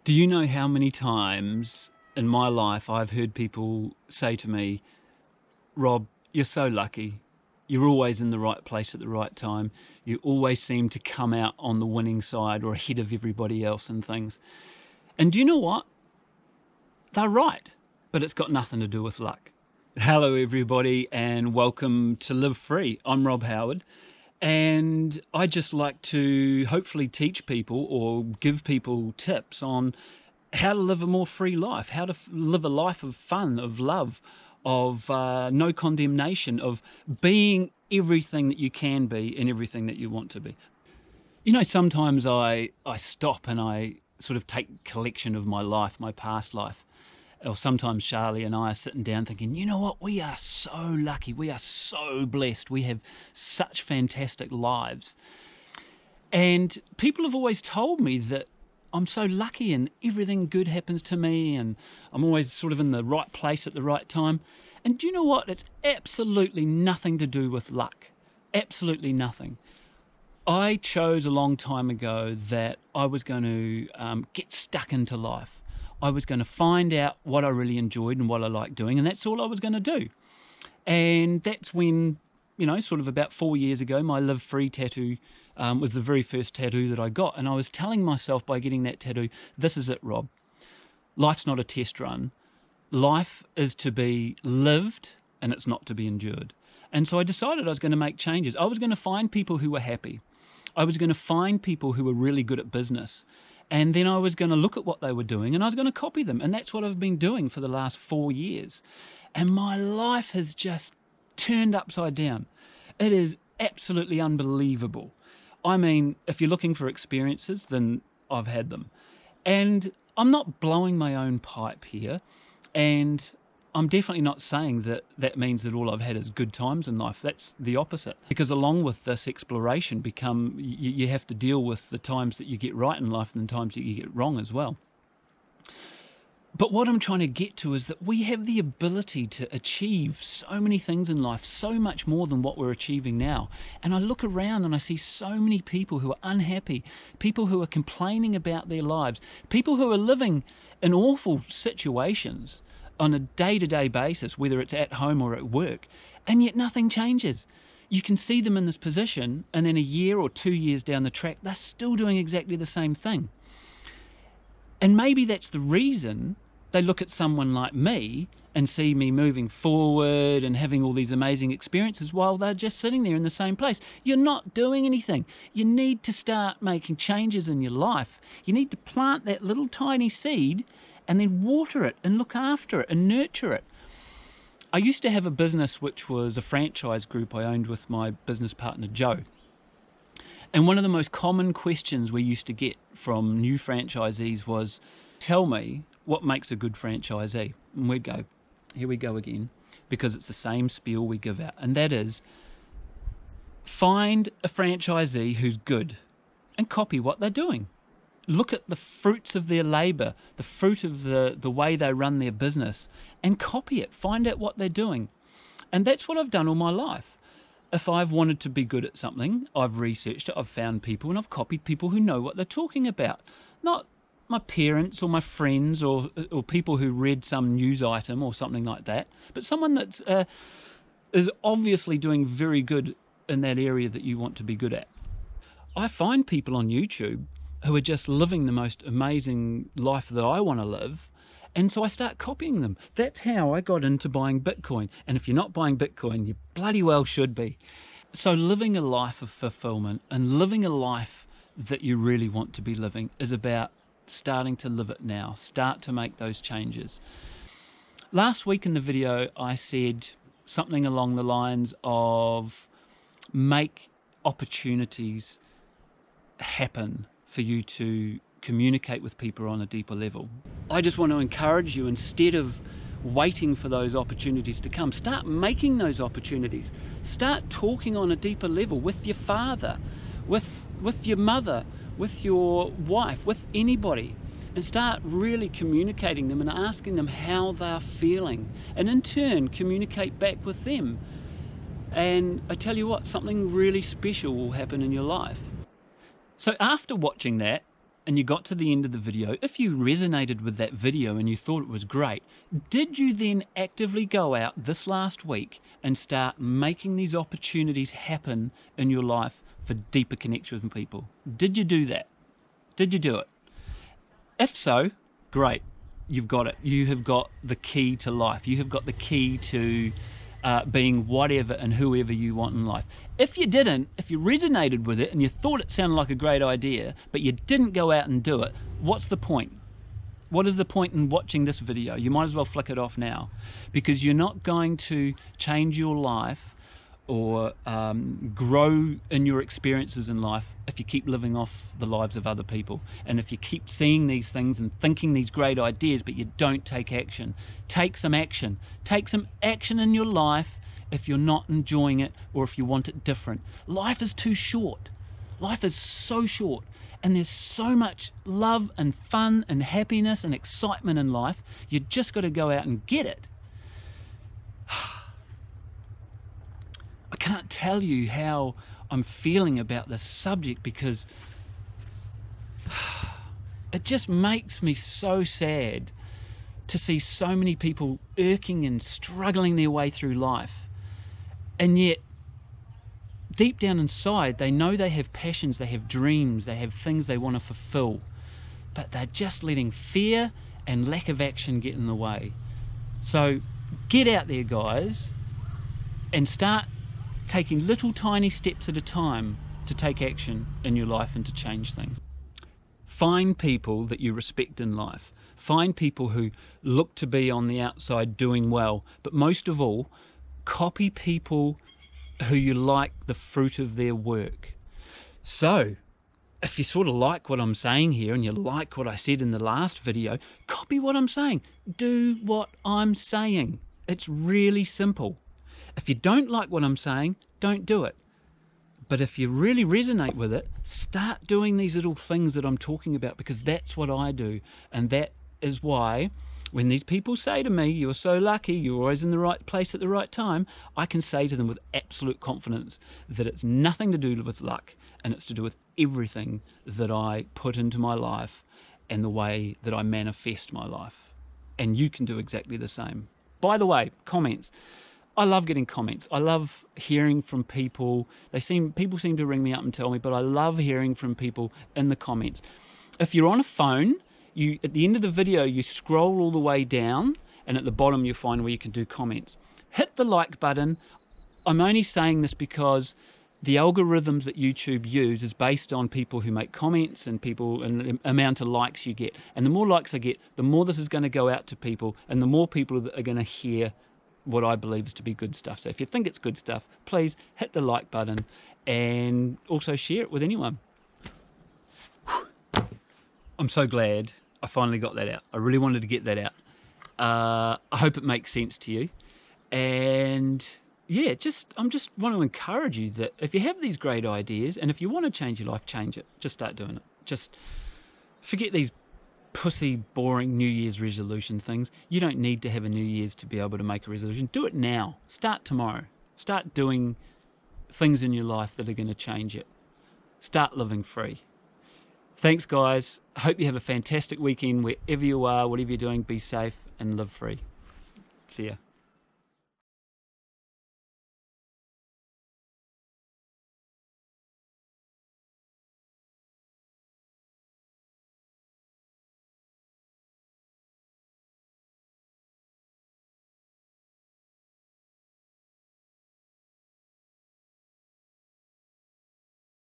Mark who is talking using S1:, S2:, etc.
S1: Do you know how many times in my life I've heard people say to me, Rob, you're so lucky. You're always in the right place at the right time. You always seem to come out on the winning side or ahead of everybody else and things. And do you know what? They're right, but it's got nothing to do with luck. Hello, everybody, and welcome to Live Free. I'm Rob Howard, and I just like to hopefully teach people or give people tips on how to live a more free life, how to live a life of fun, of love, of no condemnation, of being everything that you can be and everything that you want to be. You know, sometimes I stop and I sort of take collection of my life, my past life. Or sometimes Charlie and I are sitting down thinking, you know what, we are so lucky, we are so blessed, we have such fantastic lives. And people have always told me that I'm so lucky and everything good happens to me and I'm always sort of in the right place at the right time. And do you know what? It's absolutely nothing to do with luck. Absolutely nothing. I chose a long time ago that I was going to get stuck into life. I was going to find out what I really enjoyed and what I liked doing, and that's all I was going to do. And that's when, you know, sort of about 4 years ago, my Live Free tattoo was the very first tattoo that I got. And I was telling myself by getting that tattoo, this is it, Rob. Life's not a test run. Life is to be lived and it's not to be endured. And so I decided I was going to make changes. I was going to find people who were happy. I was going to find people who were really good at business. And then I was going to look at what they were doing and I was going to copy them. And that's what I've been doing for the last 4 years. And my life has just turned upside down. It is absolutely unbelievable. I mean, if you're looking for experiences, then I've had them. And I'm not blowing my own pipe here. And I'm definitely not saying that that means that all I've had is good times in life. That's the opposite. Because along with this exploration, you have to deal with the times that you get right in life and the times that you get wrong as well. But what I'm trying to get to is that we have the ability to achieve so many things in life, so much more than what we're achieving now. And I look around and I see so many people who are unhappy, people who are complaining about their lives, people who are living in awful situations on a day-to-day basis, whether it's at home or at work, and yet nothing changes. You can see them in this position, and then a year or 2 years down the track, they're still doing exactly the same thing. And maybe that's the reason they look at someone like me and see me moving forward and having all these amazing experiences while they're just sitting there in the same place. You're not doing anything. You need to start making changes in your life. You need to plant that little tiny seed and then water it and look after it and nurture it. I used to have a business which was a franchise group I owned with my business partner, Joe. And one of the most common questions we used to get from new franchisees was, tell me what makes a good franchisee. And we'd go, here we go again, because it's the same spiel we give out. And that is, find a franchisee who's good and copy what they're doing. Look at the fruits of their labor, the fruit of the way they run their business, and copy it. Find out what they're doing. And that's what I've done all my life. If I've wanted to be good at something, I've researched it, I've found people, and I've copied people who know what they're talking about. Not my parents or my friends or people who read some news item or something like that, but someone that is obviously doing very good in that area that you want to be good at. I find people on YouTube who are just living the most amazing life that I want to live, and so I start copying them. That's how I got into buying Bitcoin. And if you're not buying Bitcoin, you bloody well should be. So living a life of fulfillment and living a life that you really want to be living is about starting to live it now. Start to make those changes. Last week in the video, I said something along the lines of make opportunities happen for you to communicate with people on a deeper level. I just want to encourage you, instead of waiting for those opportunities to come, start making those opportunities. Start talking on a deeper level with your father, with your mother, with your wife, with anybody, and start really communicating them and asking them how they're feeling, and in turn communicate back with them. And I tell you what, something really special will happen in your life. So after watching that, and you got to the end of the video, if you resonated with that video and you thought it was great, did you then actively go out this last week and start making these opportunities happen in your life for deeper connection with people? Did you do that? Did you do it? If so, great. You've got it. You have got the key to life. You have got the key to being whatever and whoever you want in life. If you didn't, if you resonated with it and you thought it sounded like a great idea, but you didn't go out and do it, what's the point? What is the point in watching this video? You might as well flick it off now, because you're not going to change your life or grow in your experiences in life if you keep living off the lives of other people, and if you keep seeing these things and thinking these great ideas but you don't take action. Take some action. Take some action in your life if you're not enjoying it or if you want it different. Life is too short. Life is so short, and there's so much love and fun and happiness and excitement in life. You just got to go out and get it. I can't tell you how I'm feeling about this subject, because it just makes me so sad to see so many people irking and struggling their way through life. And yet, deep down inside, they know they have passions, they have dreams, they have things they want to fulfill, but they're just letting fear and lack of action get in the way. So get out there, guys, and start taking little tiny steps at a time to take action in your life and to change things. Find people that you respect in life. Find people who look to be on the outside doing well, but most of all, copy people who you like the fruit of their work. So if you sort of like what I'm saying here and you like what I said in the last video, copy what I'm saying. Do what I'm saying. It's really simple. If you don't like what I'm saying, don't do it. But if you really resonate with it, start doing these little things that I'm talking about, because that's what I do. And that is why when these people say to me, you're so lucky, you're always in the right place at the right time, I can say to them with absolute confidence that it's nothing to do with luck, and it's to do with everything that I put into my life and the way that I manifest my life. And you can do exactly the same. By the way, comments. I love getting comments. I love hearing from people. People seem to ring me up and tell me, but I love hearing from people in the comments. If you're on a phone, at the end of the video, you scroll all the way down, and at the bottom you'll find where you can do comments. Hit the like button. I'm only saying this because the algorithms that YouTube use is based on people who make comments and the amount of likes you get. And the more likes I get, the more this is going to go out to people, and the more people are going to hear what I believe is to be good stuff. So if you think it's good stuff, please hit the like button and also share it with anyone. I'm so glad I finally got that out. I really wanted to get that out. I hope it makes sense to you. And yeah, I'm just want to encourage you that if you have these great ideas and if you want to change your life, change it. Just start doing it. Just forget these pussy, boring New Year's resolution things. You don't need to have a New Year's to be able to make a resolution. Do it now. Start tomorrow. Start doing things in your life that are going to change it. Start living free. Thanks, guys. I hope you have a fantastic weekend wherever you are, whatever you're doing. Be safe and live free. See ya.